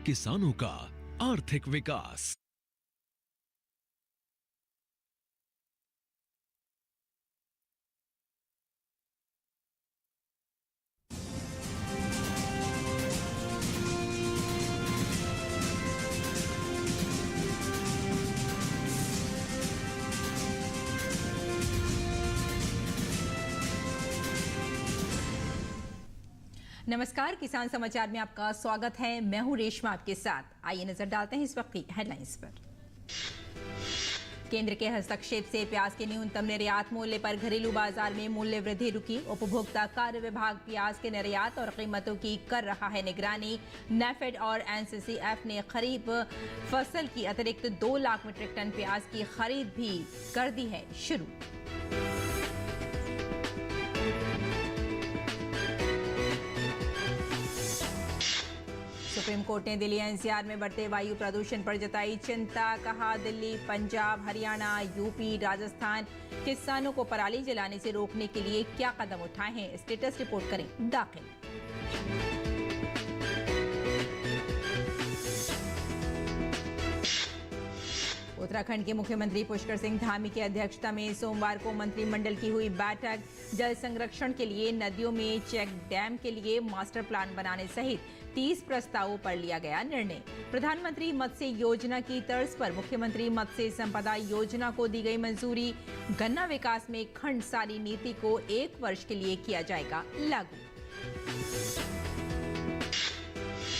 किसानों का आर्थिक विकास। नमस्कार, किसान समाचार में आपका स्वागत है। मैं हूं रेशमा आपके साथ। आइए नजर डालते हैं इस वक्त की हेडलाइंस पर। केंद्र के हस्तक्षेप से प्याज के न्यूनतम निर्यात मूल्य पर घरेलू बाजार में मूल्य वृद्धि रुकी। उपभोक्ता कार्य विभाग प्याज के निर्यात और कीमतों की कर रहा है निगरानी। नेफेड और एनसीसीएफ ने खरीफ फसल की अतिरिक्त 2 लाख मीट्रिक टन प्याज की खरीद भी कर दी है शुरू। सुप्रीम कोर्ट ने दिल्ली एनसीआर में बढ़ते वायु प्रदूषण पर जताई चिंता। कहा, दिल्ली, पंजाब, हरियाणा, यूपी, राजस्थान किसानों को पराली जलाने से रोकने के लिए क्या कदम उठाए हैं, स्टेटस रिपोर्ट करें दाखिल। उत्तराखंड के मुख्यमंत्री पुष्कर सिंह धामी की अध्यक्षता में सोमवार को मंत्रिमंडल की हुई बैठक। जल संरक्षण के लिए नदियों में चेक डैम के लिए मास्टर प्लान बनाने सहित 30 प्रस्तावों पर लिया गया निर्णय। प्रधानमंत्री मत्स्य योजना की तर्ज पर मुख्यमंत्री मत्स्य संपदा योजना को दी गई मंजूरी। गन्ना विकास में खंडसारी नीति को 1 वर्ष के लिए किया जाएगा लागू।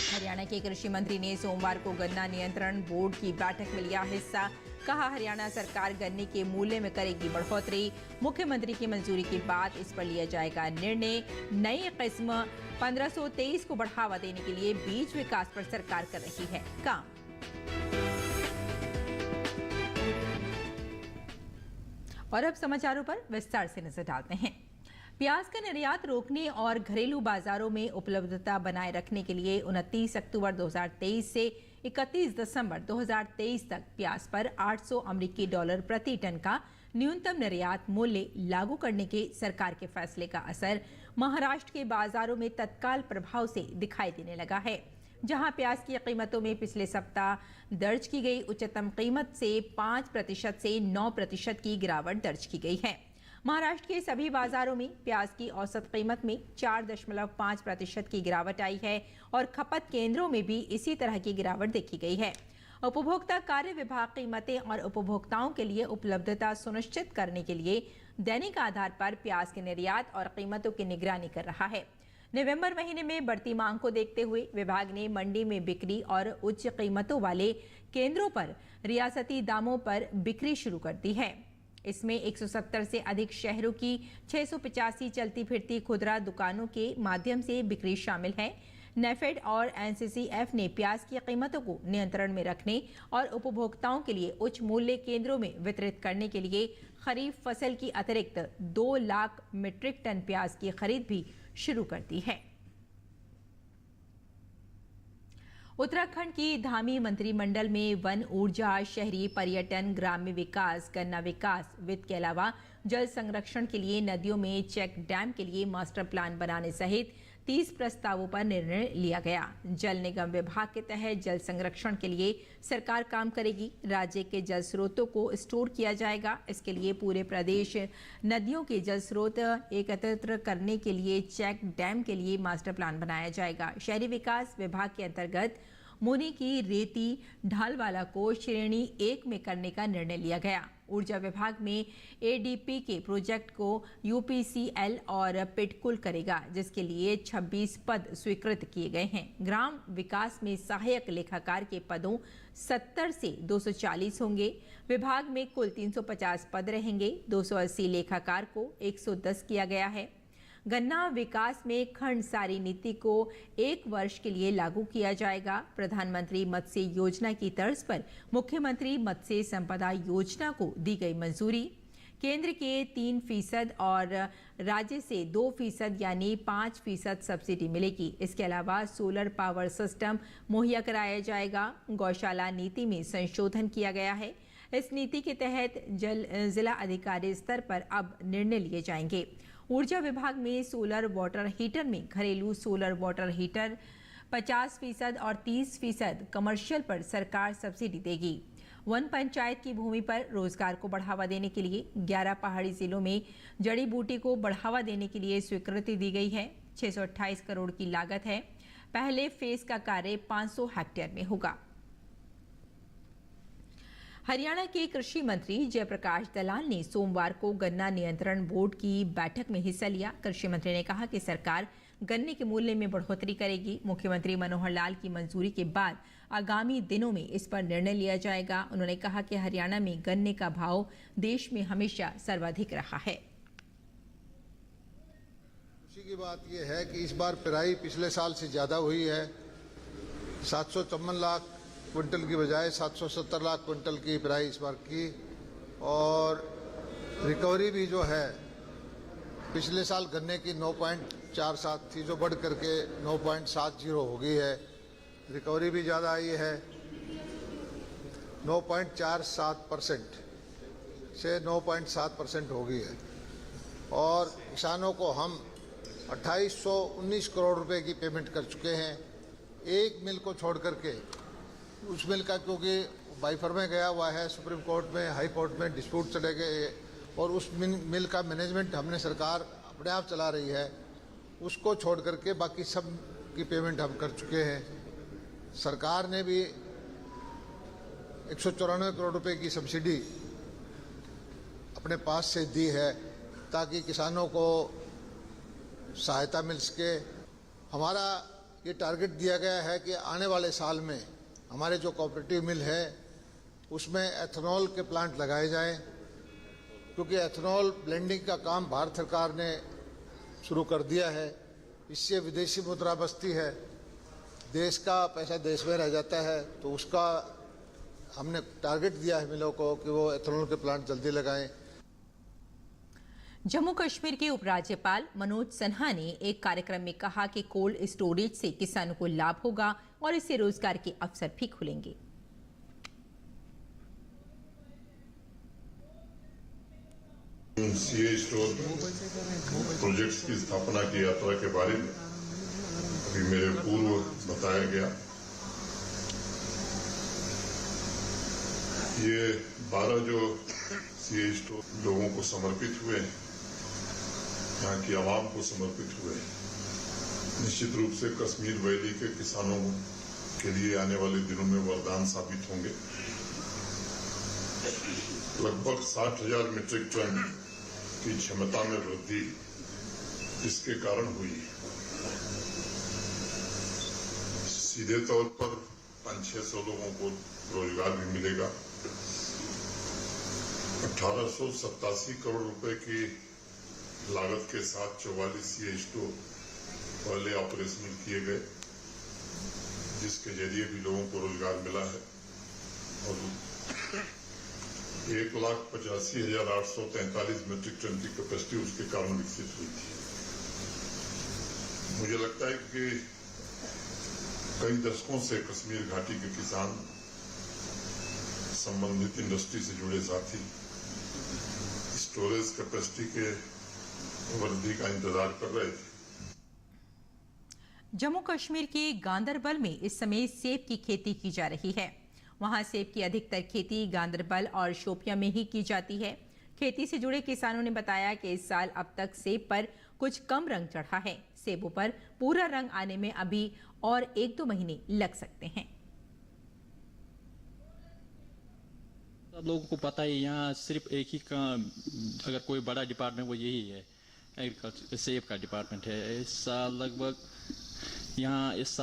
हरियाणा के कृषि मंत्री ने सोमवार को गन्ना नियंत्रण बोर्ड की बैठक में लिया हिस्सा। कहा, हरियाणा सरकार गन्ने के मूल्य में करेगी बढ़ोतरी। मुख्यमंत्री की मंजूरी के बाद इस पर लिया जाएगा निर्णय। नई किस्म 1523 को बढ़ावा देने के लिए बीज विकास पर सरकार कर रही है काम। और अब समाचारों पर विस्तार से नजर डालते हैं। प्याज का निर्यात रोकने और घरेलू बाजारों में उपलब्धता बनाए रखने के लिए 29 अक्टूबर 2023 से 31 दिसंबर 2023 तक प्याज पर $800 प्रति टन का न्यूनतम निर्यात मूल्य लागू करने के सरकार के फैसले का असर महाराष्ट्र के बाजारों में तत्काल प्रभाव से दिखाई देने लगा है, जहां प्याज की कीमतों में पिछले सप्ताह दर्ज की गई उच्चतम कीमत से 5% से 9% की गिरावट दर्ज की गई है। महाराष्ट्र के सभी बाजारों में प्याज की औसत कीमत में 4.5% की गिरावट आई है और खपत केंद्रों में भी इसी तरह की गिरावट देखी गई है। उपभोक्ता कार्य विभाग कीमतें और उपभोक्ताओं के लिए उपलब्धता सुनिश्चित करने के लिए दैनिक आधार पर प्याज के निर्यात और कीमतों की निगरानी कर रहा है। नवंबर महीने में बढ़ती मांग को देखते हुए विभाग ने मंडी में बिक्री और उच्च कीमतों वाले केंद्रों पर रियासती दामों पर बिक्री शुरू कर दी है। इसमें 170 से अधिक शहरों की 685 चलती फिरती खुदरा दुकानों के माध्यम से बिक्री शामिल है। नेफेड और एनसीसीएफ ने प्याज की कीमतों को नियंत्रण में रखने और उपभोक्ताओं के लिए उच्च मूल्य केंद्रों में वितरित करने के लिए खरीफ फसल की अतिरिक्त 2 लाख मीट्रिक टन प्याज की खरीद भी शुरू कर दी है। उत्तराखंड की धामी मंत्रिमंडल में वन, ऊर्जा, शहरी पर्यटन, ग्राम्य विकास, गन्ना विकास, वित्त के अलावा जल संरक्षण के लिए नदियों में चेक डैम के लिए मास्टर प्लान बनाने सहित 30 प्रस्तावों पर निर्णय लिया गया। जल निगम विभाग के तहत जल संरक्षण के लिए सरकार काम करेगी। राज्य के जल स्रोतों को स्टोर किया जाएगा। इसके लिए पूरे प्रदेश नदियों के जल स्रोत एकत्रित करने के लिए चेक डैम के लिए मास्टर प्लान बनाया जाएगा। शहरी विकास विभाग के अंतर्गत मुनी की रेती ढालवाला को श्रेणी 1 में करने का निर्णय लिया गया। ऊर्जा विभाग में एडीपी के प्रोजेक्ट को यूपीसीएल और पिटकुल करेगा, जिसके लिए 26 पद स्वीकृत किए गए हैं। ग्राम विकास में सहायक लेखाकार के पदों 70 से 240 होंगे। विभाग में कुल 350 पद रहेंगे। 280 लेखाकार को 110 किया गया है। गन्ना विकास में खंडसारी नीति को 1 वर्ष के लिए लागू किया जाएगा। प्रधानमंत्री मत्स्य योजना की तर्ज पर मुख्यमंत्री मत्स्य संपदा योजना को दी गई मंजूरी। केंद्र के 3% और राज्य से 2% यानी 5% सब्सिडी मिलेगी। इसके अलावा सोलर पावर सिस्टम मुहैया कराया जाएगा। गौशाला नीति में संशोधन किया गया है। इस नीति के तहत जिला अधिकारी स्तर पर अब निर्णय लिए जाएंगे। ऊर्जा विभाग में सोलर वाटर हीटर में घरेलू सोलर वाटर हीटर 50% और 30% कमर्शियल पर सरकार सब्सिडी देगी। वन पंचायत की भूमि पर रोजगार को बढ़ावा देने के लिए 11 पहाड़ी जिलों में जड़ी बूटी को बढ़ावा देने के लिए स्वीकृति दी गई है। 628 करोड़ की लागत है। पहले फेज का कार्य 500 हेक्टेयर में होगा। हरियाणा के कृषि मंत्री जयप्रकाश दलाल ने सोमवार को गन्ना नियंत्रण बोर्ड की बैठक में हिस्सा लिया। कृषि मंत्री ने कहा कि सरकार गन्ने के मूल्य में बढ़ोतरी करेगी। मुख्यमंत्री मनोहर लाल की मंजूरी के बाद आगामी दिनों में इस पर निर्णय लिया जाएगा। उन्होंने कहा कि हरियाणा में गन्ने का भाव देश में हमेशा सर्वाधिक रहा है। खुशी की बात यह है कि इस बार पेराई पिछले साल से ज्यादा हुई है। 754 लाख क्विंटल की बजाय 770 लाख क्विंटल की पेराई इस बार की, और रिकवरी भी जो है पिछले साल गन्ने की 9.47 थी जो बढ़ करके 9.70 हो गई है। रिकवरी भी ज़्यादा आई है, 9.47% से 9.7% हो गई है। और किसानों को हम 2819 करोड़ रुपए की पेमेंट कर चुके हैं। एक मिल को छोड़ करके, उस मिल का क्योंकि बाइफर में गया हुआ है, सुप्रीम कोर्ट में, हाई कोर्ट में डिस्प्यूट चले गए, और उस मिल का मैनेजमेंट हमने सरकार अपने आप चला रही है। उसको छोड़ करके बाकी सब की पेमेंट हम कर चुके हैं। सरकार ने भी 194 करोड़ रुपए की सब्सिडी अपने पास से दी है ताकि किसानों को सहायता मिल सके। हमारा ये टारगेट दिया गया है कि आने वाले साल में हमारे जो कोऑपरेटिव मिल है उसमें एथेनॉल के प्लांट लगाए जाएं, क्योंकि एथेनॉल ब्लेंडिंग का काम भारत सरकार ने शुरू कर दिया है। इससे विदेशी मुद्रा बचती है, देश का पैसा देश में रह जाता है। तो उसका हमने टारगेट दिया है मिलों को कि वो एथेनॉल के प्लांट जल्दी लगाएं। जम्मू कश्मीर के उपराज्यपाल मनोज सिन्हा ने एक कार्यक्रम में कहा कि कोल्ड स्टोरेज से किसानों को लाभ होगा और इससे रोजगार के अवसर भी खुलेंगे। सीए स्टोर प्रोजेक्ट्स की स्थापना की यात्रा के बारे में अभी मेरे पूर्व बताया गया। ये 12 जो सीए स्टोर लोगों को समर्पित हुए, यहाँ की आवाम को समर्पित हुए, निश्चित रूप से कश्मीर वैली के किसानों के लिए आने वाले दिनों में वरदान साबित होंगे। लगभग 60,000 मीट्रिक टन की क्षमता में वृद्धि इसके कारण हुई। सीधे तौर पर 500-600 लोगों को रोजगार भी मिलेगा। 1887 करोड़ रुपए की लागत के साथ 44 सीए स्टोर पहले ऑपरेशनल किए गए, जिसके जरिए भी लोगों को रोजगार मिला है। और 1,85,843 मीट्रिक टन की कैपेसिटी उसके कारण विकसित हुई थी। मुझे लगता है कि कई दशकों से कश्मीर घाटी के किसान संबंधित इंडस्ट्री से जुड़े साथी स्टोरेज कैपेसिटी के वृद्धि का इंतजार कर रहे थे। जम्मू कश्मीर के गांदरबल में इस समय सेब की खेती की जा रही है। वहां सेब की अधिकतर खेती गांदरबल और शोपियां में ही की जाती है। खेती से जुड़े किसानों ने बताया कि इस साल अब तक सेब पर कुछ कम रंग चढ़ा है। सेबों पर पूरा रंग आने में अभी और 1-2 महीने लग सकते हैं। लोगों को पता है यहाँ सिर्फ एक ही काम, अगर कोई बड़ा डिपार्टमेंट वो यही है, एग्रीकल्चर सेब का डिपार्टमेंट है। इस साल लगभग यहाँ इस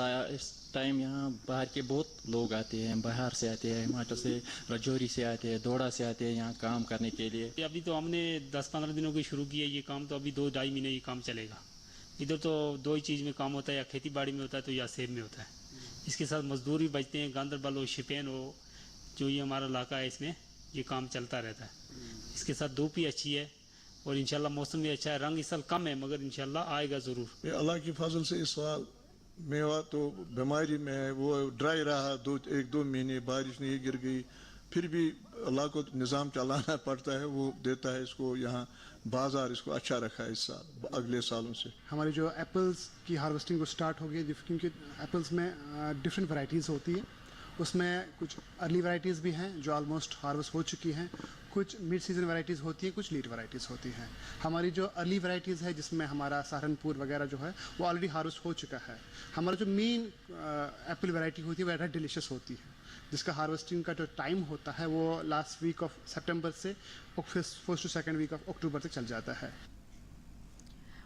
टाइम यहाँ बाहर के बहुत लोग आते हैं, बाहर से आते हैं, हिमाचल से, राजौरी से आते हैं, दोड़ा से आते हैं यहाँ काम करने के लिए। अभी तो हमने 10-15 दिनों की शुरू किया ये काम, तो अभी 2-2.5 महीने ये काम चलेगा। इधर तो 2 ही चीज़ में काम होता है, या खेती बाड़ी में होता है तो या सेब में होता है। इसके साथ मजदूर भी बचते हैं। गांदरबल हो, शिपेन हो, जो ये हमारा इलाका है, इसमें ये काम चलता रहता है। इसके साथ धूप भी अच्छी है और इंशाल्लाह मौसम भी अच्छा है। रंग इस साल कम है मगर इंशाल्लाह आएगा ज़रूर। अल्लाह की फजल से इस साल मेवा तो बीमारी में वो ड्राई रहा, 1-2 महीने बारिश नहीं गिर गई, फिर भी अल्लाह को निज़ाम चलाना पड़ता है, वो देता है इसको यहाँ बाजार इसको अच्छा रखा है इस साल अगले सालों से। हमारी जो एप्पल्स की हार्वेस्टिंग को स्टार्ट हो गई, क्योंकि एप्पल्स में डिफरेंट वैरायटीज़ होती है, उसमें कुछ अर्ली वैरायटीज़ भी हैं जो ऑलमोस्ट हार्वेस्ट हो चुकी हैं, कुछ मिड सीजन वैरायटीज़ होती है, कुछ लेट वैरायटीज़ होती हैं। हमारी जो अर्ली वैरायटीज़ है जिसमें हमारा सहारनपुर वगैरह जो है वो ऑलरेडी हार्वेस्ट हो चुका है। हमारा जो मेन एप्पल वैरायटी होती है वो रेड डिलीशियस होती है, जिसका हार्वेस्टिंग का जो टाइम होता है वो लास्ट वीक ऑफ सितंबर से first to second week of अक्टूबर तक चल जाता है।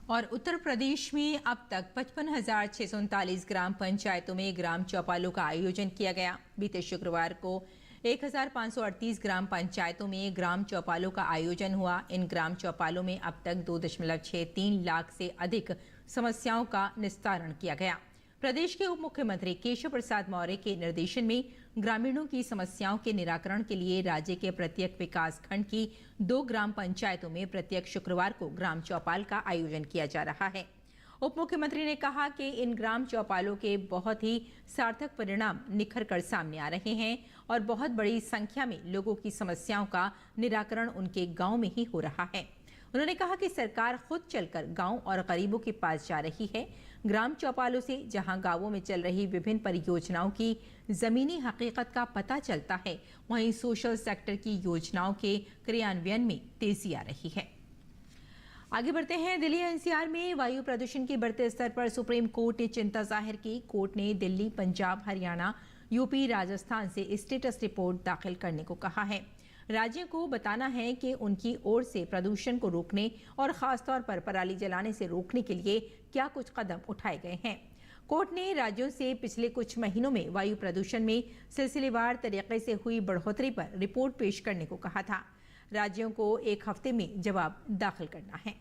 और उत्तर प्रदेश में अब तक 55,639 ग्राम पंचायतों में ग्राम चौपालों का आयोजन किया गया। बीते शुक्रवार को 1,538 ग्राम पंचायतों में ग्राम चौपालों का आयोजन हुआ। इन ग्राम चौपालों में अब तक 2.63 लाख से अधिक समस्याओं का निस्तारण किया गया। प्रदेश के उप मुख्यमंत्री केशव प्रसाद मौर्य के निर्देशन में ग्रामीणों की समस्याओं के निराकरण के लिए राज्य के प्रत्येक विकास खंड की 2 ग्राम पंचायतों में प्रत्येक शुक्रवार को ग्राम चौपाल का आयोजन किया जा रहा है। उप मुख्यमंत्री ने कहा कि इन ग्राम चौपालों के बहुत ही सार्थक परिणाम निखर कर सामने आ रहे हैं और बहुत बड़ी संख्या में लोगों की समस्याओं का निराकरण उनके गांव में ही हो रहा है। उन्होंने कहा कि सरकार खुद चलकर गांव और गरीबों के पास जा रही है। ग्राम चौपालों से जहां गांवों में चल रही विभिन्न परियोजनाओं की जमीनी हकीकत का पता चलता है, वहीं सोशल सेक्टर की योजनाओं के क्रियान्वयन में तेजी आ रही है। आगे बढ़ते हैं। दिल्ली एनसीआर में वायु प्रदूषण के बढ़ते स्तर पर सुप्रीम कोर्ट ने चिंता जाहिर की। कोर्ट ने दिल्ली, पंजाब, हरियाणा, यूपी, राजस्थान से स्टेटस रिपोर्ट दाखिल करने को कहा है। राज्यों को बताना है कि उनकी ओर से प्रदूषण को रोकने और खासतौर पर पराली जलाने से रोकने के लिए क्या कुछ कदम उठाए गए हैं। कोर्ट ने राज्यों से पिछले कुछ महीनों में वायु प्रदूषण में सिलसिलेवार तरीके से हुई बढ़ोतरी पर रिपोर्ट पेश करने को कहा था। राज्यों को 1 हफ्ते में जवाब दाखिल करना है।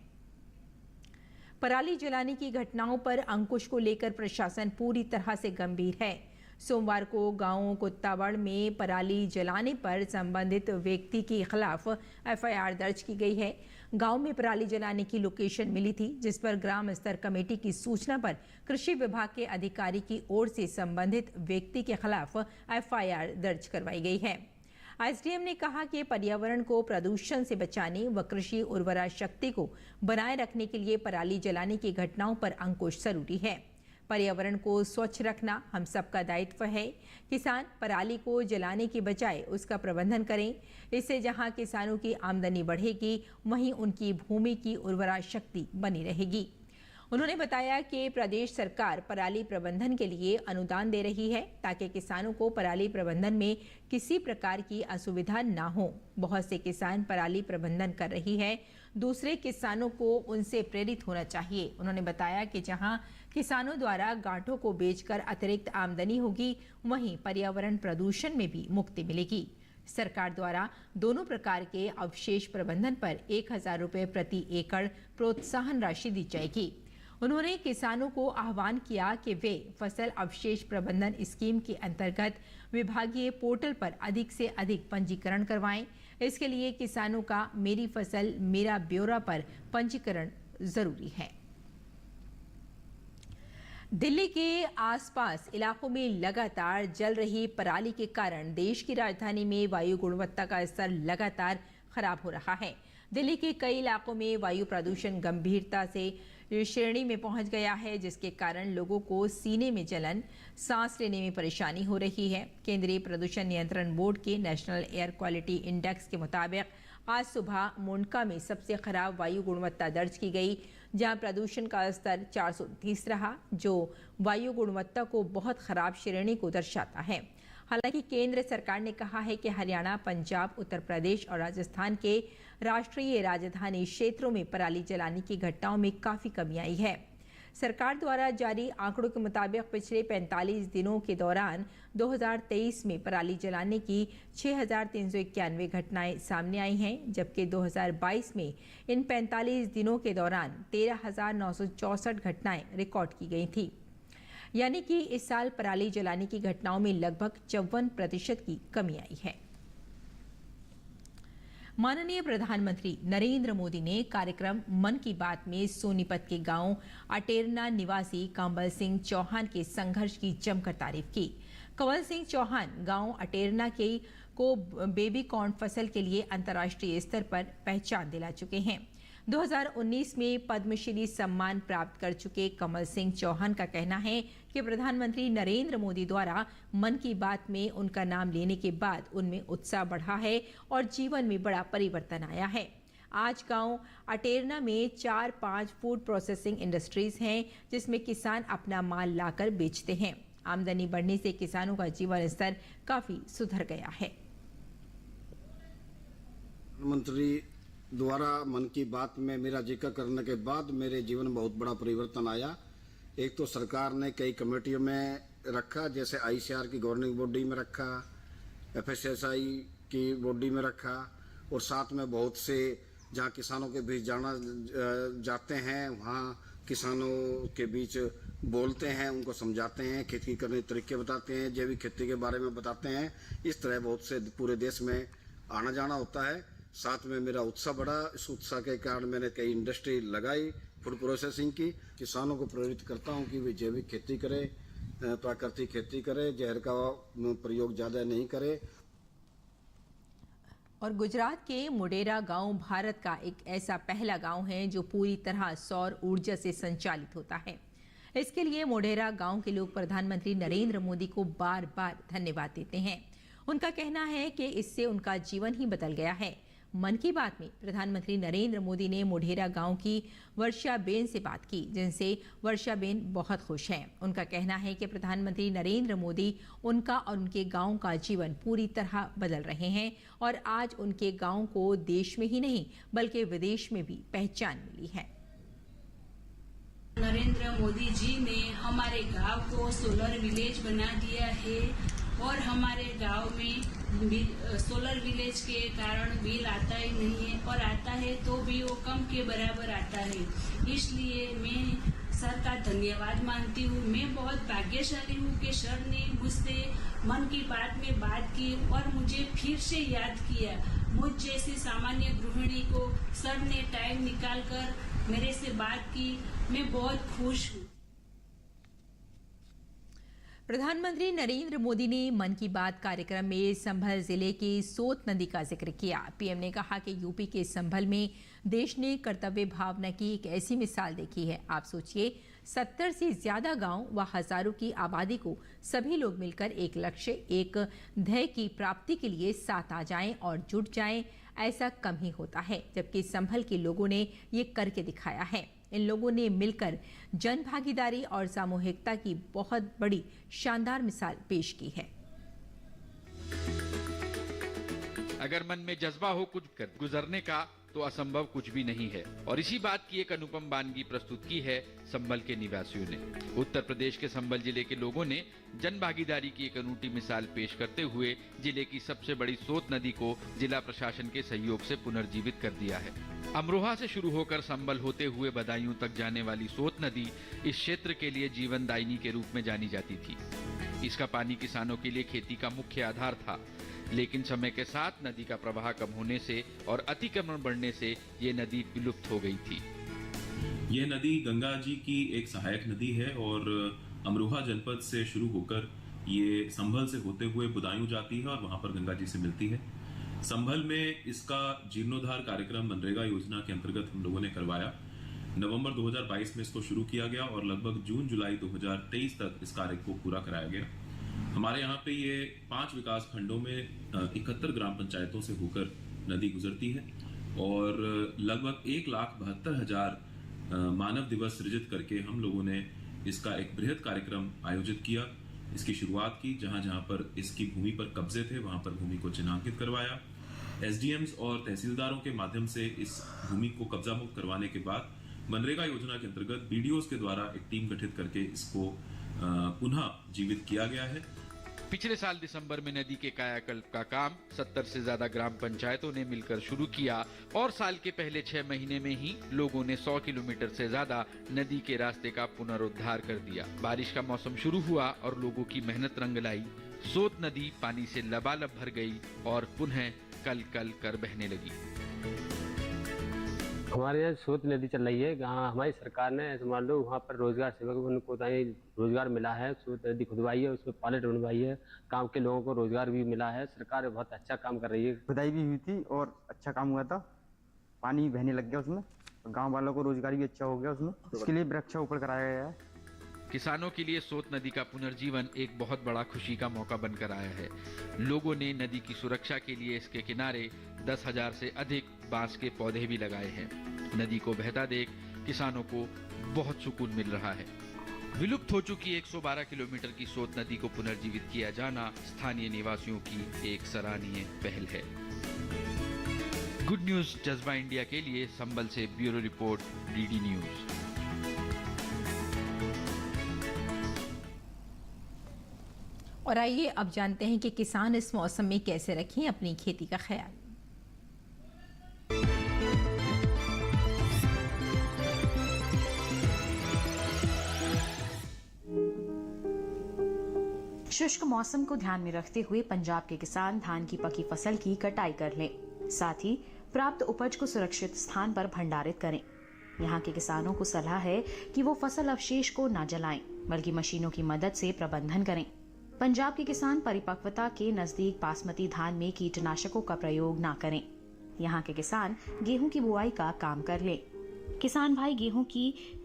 पराली जलाने की घटनाओं पर अंकुश को लेकर प्रशासन पूरी तरह से गंभीर है। सोमवार को गांव कुत्तावड़ में पराली जलाने पर संबंधित व्यक्ति के खिलाफ एफआईआर दर्ज की गई है। गांव में पराली जलाने की लोकेशन मिली थी, जिस पर ग्राम स्तर कमेटी की सूचना पर कृषि विभाग के अधिकारी की ओर से संबंधित व्यक्ति के खिलाफ एफआईआर दर्ज करवाई गई है। एसडीएम ने कहा कि पर्यावरण को प्रदूषण से बचाने व कृषि उर्वरा शक्ति को बनाए रखने के लिए पराली जलाने की घटनाओं पर अंकुश जरूरी है। पर्यावरण को स्वच्छ रखना हम सबका दायित्व है। किसान पराली को जलाने के बजाय उसका प्रबंधन करें। इससे जहां किसानों की आमदनी बढ़ेगी, वहीं उनकी भूमि की उर्वरा शक्ति बनी रहेगी। उन्होंने बताया कि प्रदेश सरकार पराली प्रबंधन के लिए अनुदान दे रही है, ताकि किसानों को पराली प्रबंधन में किसी प्रकार की असुविधा ना हो। बहुत से किसान पराली प्रबंधन कर रही है, दूसरे किसानों को उनसे प्रेरित होना चाहिए। उन्होंने बताया कि जहां किसानों द्वारा गांठों को बेचकर अतिरिक्त आमदनी होगी, वहीं पर्यावरण प्रदूषण में भी मुक्ति मिलेगी। सरकार द्वारा दोनों प्रकार के अवशेष प्रबंधन पर 1,000 रुपये प्रति एकड़ प्रोत्साहन राशि दी जाएगी। उन्होंने किसानों को आह्वान किया कि वे फसल अवशेष प्रबंधन स्कीम के अंतर्गत विभागीय पोर्टल पर अधिक से अधिक पंजीकरण करवाएं। इसके लिए किसानों का मेरी फसल मेरा ब्यौरा पर पंजीकरण जरूरी है। दिल्ली के आसपास इलाकों में लगातार जल रही पराली के कारण देश की राजधानी में वायु गुणवत्ता का स्तर लगातार खराब हो रहा है। दिल्ली के कई इलाकों में वायु प्रदूषण गंभीरता से श्रेणी में पहुंच गया है, जिसके कारण लोगों को सीने में जलन, सांस लेने में परेशानी हो रही है। केंद्रीय प्रदूषण नियंत्रण बोर्ड के नेशनल एयर क्वालिटी इंडेक्स के मुताबिक आज सुबह मुंडका में सबसे खराब वायु गुणवत्ता दर्ज की गई, जहां प्रदूषण का स्तर 430 रहा, जो वायु गुणवत्ता को बहुत खराब श्रेणी को दर्शाता है। हालांकि केंद्र सरकार ने कहा है कि हरियाणा, पंजाब, उत्तर प्रदेश और राजस्थान के राष्ट्रीय राजधानी क्षेत्रों में पराली जलाने की घटनाओं में काफी कमी आई है। सरकार द्वारा जारी आंकड़ों के मुताबिक पिछले 45 दिनों के दौरान 2023 में पराली जलाने की 6,391 घटनाएं सामने आई हैं, जबकि 2022 में इन 45 दिनों के दौरान 13,964 घटनाएं रिकॉर्ड की गई थी। यानी कि इस साल पराली जलाने की घटनाओं में लगभग 54% की कमी आई है। माननीय प्रधानमंत्री नरेंद्र मोदी ने कार्यक्रम मन की बात में सोनीपत के गांव अटेरना निवासी कंवल सिंह चौहान के संघर्ष की जमकर तारीफ की। कंवल सिंह चौहान गांव अटेरना के को बेबी कॉर्न फसल के लिए अंतर्राष्ट्रीय स्तर पर पहचान दिला चुके हैं। 2019 में पद्मश्री सम्मान प्राप्त कर चुके कमल सिंह चौहान का कहना है कि प्रधानमंत्री नरेंद्र मोदी द्वारा मन की बात में उनका नाम लेने के बाद उनमें उत्साह बढ़ा है और जीवन में बड़ा परिवर्तन आया है। आज गांव अटेरना में 4-5 फूड प्रोसेसिंग इंडस्ट्रीज हैं, जिसमें किसान अपना माल लाकर बेचते हैं। आमदनी बढ़ने से किसानों का जीवन स्तर काफी सुधर गया है। प्रधानमंत्री द्वारा मन की बात में मेरा जिक्र करने के बाद मेरे जीवन में बहुत बड़ा परिवर्तन आया। एक तो सरकार ने कई कमेटियों में रखा, जैसे ICR की गवर्निंग बॉडी में रखा, FSSAI की बॉडी में रखा, और साथ में बहुत से जहाँ किसानों के बीच जाते हैं, वहाँ किसानों के बीच बोलते हैं, उनको समझाते हैं, खेती करने के तरीके बताते हैं, जैविक खेती के बारे में बताते हैं। इस तरह बहुत से पूरे देश में आना जाना होता है। साथ में मेरा उत्साह बढ़ा। इस उत्साह के कारण मैंने कई इंडस्ट्री लगाई फूड प्रोसेसिंग की। किसानों को प्रेरित करता हूं कि वे जैविक खेती करें, प्राकृतिक खेती करें, जहर का प्रयोग ज़्यादा नहीं करें। और गुजरात के मोढेरा गांव भारत का एक ऐसा पहला गांव है जो पूरी तरह सौर ऊर्जा से संचालित होता है। इसके लिए मोढेरा गांव के लोग प्रधानमंत्री नरेंद्र मोदी को बार बार धन्यवाद देते हैं। उनका कहना है कि इससे उनका जीवन ही बदल गया है। मन की बात में प्रधानमंत्री नरेंद्र मोदी ने मोढेरा गांव की वर्षाबेन से बात की, जिनसे वर्षाबेन बहुत खुश हैं। उनका कहना है कि प्रधानमंत्री नरेंद्र मोदी उनका और उनके गांव का जीवन पूरी तरह बदल रहे हैं और आज उनके गांव को देश में ही नहीं बल्कि विदेश में भी पहचान मिली है। नरेंद्र मोदी जी ने हमारे गांव को सोलर विलेज बना दिया है और हमारे गांव में सोलर विलेज के कारण बिल आता ही नहीं है, और आता है तो भी वो कम के बराबर आता है। इसलिए मैं सर का धन्यवाद मानती हूँ। मैं बहुत भाग्यशाली हूँ कि सर ने मुझसे मन की बात में बात की और मुझे फिर से याद किया। मुझ जैसी सामान्य गृहिणी को सर ने टाइम निकालकर मेरे से बात की। मैं बहुत खुश हूँ। प्रधानमंत्री नरेंद्र मोदी ने मन की बात कार्यक्रम में संभल जिले की सोत नदी का जिक्र किया। पीएम ने कहा कि यूपी के संभल में देश ने कर्तव्य भावना की एक ऐसी मिसाल देखी है। आप सोचिए, 70 से ज्यादा गांव व हजारों की आबादी को सभी लोग मिलकर एक लक्ष्य, एक ध्येय की प्राप्ति के लिए साथ आ जाएं और जुट जाएं। ऐसा कम ही होता है, जबकि संभल के लोगों ने ये करके दिखाया है। इन लोगों ने मिलकर जन भागीदारी और सामूहिकता की बहुत बड़ी शानदार मिसाल पेश की है। अगर मन में जज्बा हो कुछ कर गुजरने का तो असंभव कुछ भी नहीं है, और इसी बात की एक अनुपम वानगी प्रस्तुत की है संभल के निवासियों ने। उत्तर प्रदेश के संभल जिले के लोगों ने जन भागीदारी की एक अनूठी मिसाल पेश करते हुए जिले की सबसे बड़ी सोत नदी को जिला प्रशासन के सहयोग से पुनर्जीवित कर दिया है। अमरोहा से शुरू होकर संभल होते हुए बदायूं तक जाने वाली सोत नदी इस क्षेत्र के लिए जीवनदायिनी के रूप में जानी जाती थी। इसका पानी किसानों के लिए खेती का मुख्य आधार था, लेकिन समय के साथ नदी का प्रवाह कम होने से और अतिक्रमण बढ़ने से ये नदी विलुप्त हो गई थी। ये नदी गंगा जी की एक सहायक नदी है और अमरोहा जनपद से शुरू होकर ये संभल से होते हुए बदायूं जाती है और वहां पर गंगा जी से मिलती है। संभल में इसका जीर्णोद्धार कार्यक्रम मनरेगा योजना के अंतर्गत हम लोगों ने करवाया। नवंबर 2022 में इसको शुरू किया गया और लगभग जून जुलाई 2023 तक इस कार्य को पूरा कराया गया। हमारे यहाँ पे ये 5 विकास खंडों में 71 ग्राम पंचायतों से होकर नदी गुजरती है और लगभग 1,72,000 मानव दिवस सृजित करके हम लोगों ने इसका एक बृहद कार्यक्रम आयोजित किया। इसकी शुरुआत की जहाँ जहाँ पर इसकी भूमि पर कब्जे थे वहाँ पर भूमि को चिन्हांकित करवाया। SDMs और तहसीलदारों के माध्यम से इस भूमि को कब्जा मुक्त करवाने के बाद मनरेगा योजना के अंतर्गत BDOs के द्वारा एक टीम गठित करके इसको पुनः जीवित किया गया है। पिछले साल दिसंबर में नदी के कायाकल्प का काम 70 से ज्यादा ग्राम पंचायतों ने मिलकर शुरू किया और साल के पहले 6 महीने में ही लोगों ने 100 किलोमीटर से ज्यादा नदी के रास्ते का पुनरुद्धार कर दिया। बारिश का मौसम शुरू हुआ और लोगों की मेहनत रंग लाई। सोत नदी पानी से लबालब भर गई और पुनः कल कल कर बहने लगी। हमारे यहाँ सोत नदी चल रही है। हमारी सरकार ने ऐसे मान लो वहाँ पर रोजगार सेवक उनको रोजगार मिला है। सोत नदी खुदवाई है, उसमें पायलट बनवाई है, गांव के लोगों को रोजगार भी मिला है। सरकार बहुत अच्छा काम कर रही है। खुदाई भी हुई थी और अच्छा काम हुआ था, पानी बहने लग गया उसमें, गाँव वालों को रोजगार भी अच्छा हो गया उसमें। इसके लिए वृक्षारोपण कराया गया है। किसानों के लिए सोत नदी का पुनर्जीवन एक बहुत बड़ा खुशी का मौका बनकर आया है। लोगों ने नदी की सुरक्षा के लिए इसके किनारे 10,000 से अधिक बांस के पौधे भी लगाए हैं। नदी को बहता देख किसानों को बहुत सुकून मिल रहा है। विलुप्त हो चुकी 112 किलोमीटर की सोत नदी को पुनर्जीवित किया जाना स्थानीय निवासियों की एक सराहनीय पहल है। गुड न्यूज जज्बा इंडिया के लिए संबल से ब्यूरो रिपोर्ट, डीडी न्यूज। और आइए अब जानते हैं कि किसान इस मौसम में कैसे रखें अपनी खेती का ख्याल। शुष्क मौसम को ध्यान में रखते हुए पंजाब के किसान धान की पकी फसल की कटाई कर लें। साथ ही प्राप्त उपज को सुरक्षित स्थान पर भंडारित करें। यहाँ के किसानों को सलाह है कि वो फसल अवशेष को न जलाएं, बल्कि मशीनों की मदद से प्रबंधन करें। पंजाब के किसान परिपक्वता के नजदीक बासमती धान में कीटनाशकों का प्रयोग न करें। यहाँ के किसान गेहूं की बुआई का काम कर लें। किसान भाई गेहूं की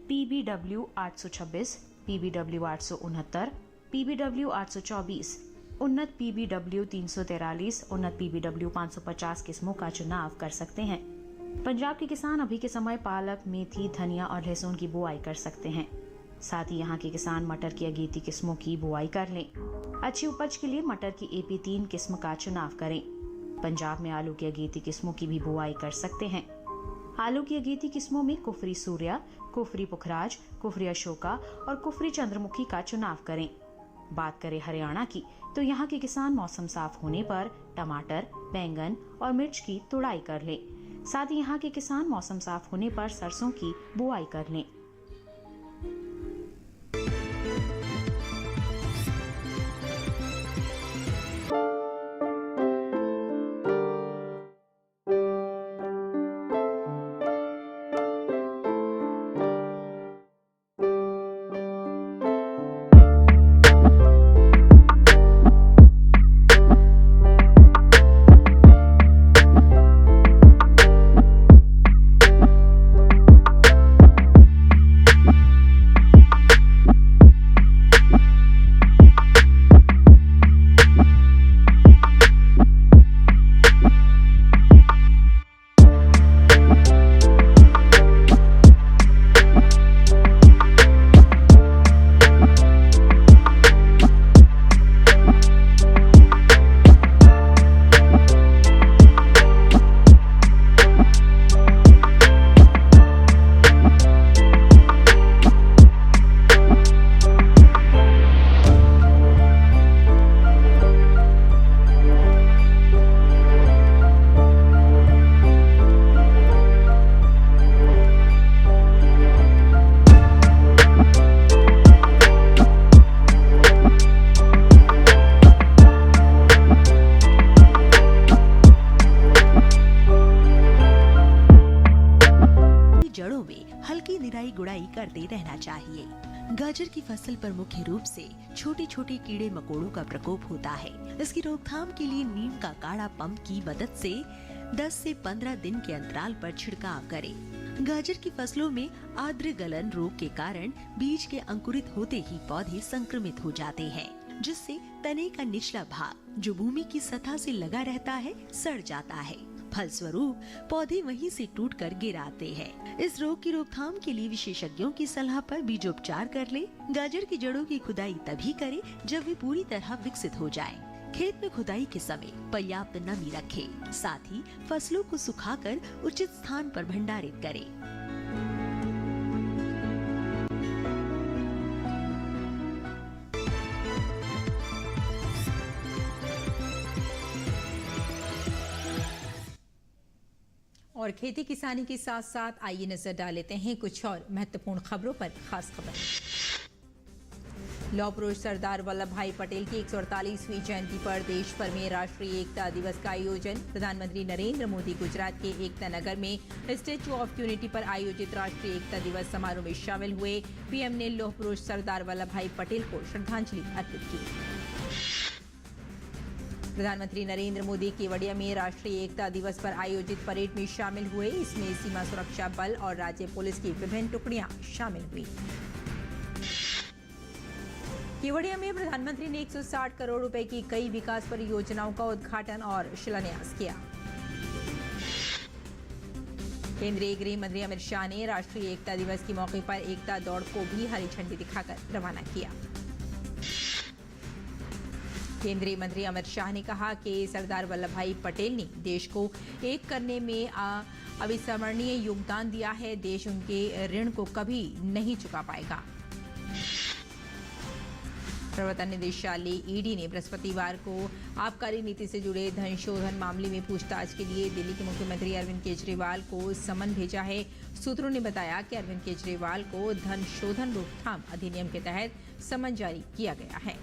PBW 826, PBW 869, PBW 824, उन्नत PBW 343, उन्नत PBW 550 किस्मों का चुनाव कर सकते हैं। पंजाब के किसान अभी के समय पालक, मेथी, धनिया और लहसुन की बुआई कर सकते हैं। साथ ही यहाँ के किसान मटर की अगेती किस्मों की बुआई कर लें। अच्छी उपज के लिए मटर की AP3 किस्म का चुनाव करें। पंजाब में आलू की अगेती किस्मों की भी बुआई कर सकते हैं। आलू की अगेती किस्मों में कुफरी सूर्या, कुफरी पुखराज, कुफरी अशोका और कुफरी चंद्रमुखी का चुनाव करें। बात करें हरियाणा की, तो यहाँ के किसान मौसम साफ होने पर टमाटर, बैंगन और मिर्च की तुड़ाई कर लें। साथ ही यहाँ के किसान मौसम साफ होने पर सरसों की बुआई कर लें। करते रहना चाहिए। गाजर की फसल पर मुख्य रूप से छोटे छोटे कीड़े मकोड़ों का प्रकोप होता है। इसकी रोकथाम के लिए नीम का काढ़ा पंप की मदद से 10 से 15 दिन के अंतराल पर छिड़काव करें। गाजर की फसलों में आर्द्र गलन रोग के कारण बीज के अंकुरित होते ही पौधे संक्रमित हो जाते हैं, जिससे तने का निचला भाग जो भूमि की सतह से लगा रहता है सड़ जाता है। फलस्वरूप पौधे वहीं से टूटकर गिर आते हैं। इस रोग की रोकथाम के लिए विशेषज्ञों की सलाह पर बीजोपचार कर ले। गाजर की जड़ों की खुदाई तभी करें जब वे पूरी तरह विकसित हो जाएं। खेत में खुदाई के समय पर्याप्त नमी रखें, साथ ही फसलों को सुखाकर उचित स्थान पर भंडारित करें। और खेती किसानी के साथ साथ आइए नजर डाल लेते हैं कुछ और महत्वपूर्ण खबरों पर। खास खबर लौह पुरुष सरदार वल्लभ भाई पटेल की 148वीं जयंती पर देश भर में राष्ट्रीय एकता दिवस का आयोजन। प्रधानमंत्री नरेंद्र मोदी गुजरात के एकता नगर में स्टैच्यू ऑफ यूनिटी पर आयोजित राष्ट्रीय एकता दिवस समारोह में शामिल हुए। पीएम ने लौह पुरुष सरदार वल्लभ भाई पटेल को श्रद्धांजलि अर्पित की। प्रधानमंत्री नरेंद्र मोदी केवड़िया में राष्ट्रीय एकता दिवस पर आयोजित परेड में शामिल हुए। इसमें सीमा सुरक्षा बल और राज्य पुलिस की विभिन्न टुकड़ियां शामिल हुई। केवड़िया में प्रधानमंत्री ने 160 करोड़ रुपए की कई विकास परियोजनाओं का उद्घाटन और शिलान्यास किया। केंद्रीय गृह मंत्री अमित शाह ने राष्ट्रीय एकता दिवस के मौके पर एकता दौड़ को भी हरी झंडी दिखाकर रवाना किया। केंद्रीय मंत्री अमित शाह ने कहा कि सरदार वल्लभ भाई पटेल ने देश को एक करने में अविस्मरणीय योगदान दिया है। देश उनके ऋण को कभी नहीं चुका पाएगा। प्रवर्तन निदेशालय ईडी ने बृहस्पतिवार को आबकारी नीति से जुड़े धन शोधन मामले में पूछताछ के लिए दिल्ली के मुख्यमंत्री अरविंद केजरीवाल को समन भेजा है। सूत्रों ने बताया कि अरविंद केजरीवाल को धन शोधन रोकथाम अधिनियम के तहत समन जारी किया गया है।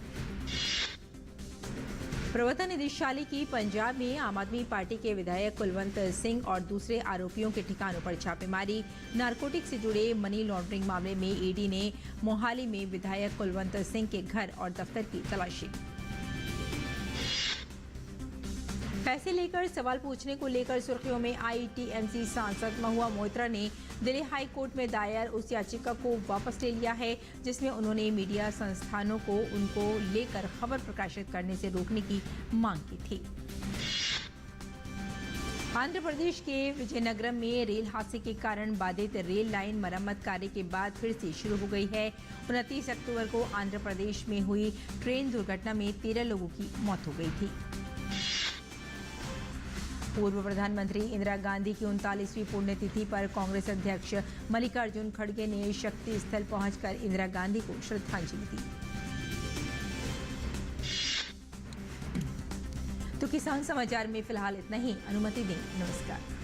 प्रवर्तन निदेशालय की पंजाब में आम आदमी पार्टी के विधायक कुलवंत सिंह और दूसरे आरोपियों के ठिकानों पर छापेमारी। नारकोटिक से जुड़े मनी लॉन्ड्रिंग मामले में ईडी ने मोहाली में विधायक कुलवंत सिंह के घर और दफ्तर की तलाशी। पैसे लेकर सवाल पूछने को लेकर सुर्खियों में आई टीएमसी सांसद महुआ मोइत्रा ने दिल्ली हाई कोर्ट में दायर उस याचिका को वापस ले लिया है जिसमें उन्होंने मीडिया संस्थानों को उनको लेकर खबर प्रकाशित करने से रोकने की मांग की थी। आंध्र प्रदेश के विजयनगरम में रेल हादसे के कारण बाधित रेल लाइन मरम्मत कार्य के बाद फिर से शुरू हो गई है। 29 अक्टूबर को आंध्र प्रदेश में हुई ट्रेन दुर्घटना में 13 लोगों की मौत हो गई थी। पूर्व प्रधानमंत्री इंदिरा गांधी की 39वीं पुण्यतिथि पर कांग्रेस अध्यक्ष मल्लिकार्जुन खड़गे ने शक्ति स्थल पहुंचकर इंदिरा गांधी को श्रद्धांजलि दी। तो किसान समाचार में फिलहाल इतना ही। अनुमति दें। नमस्कार।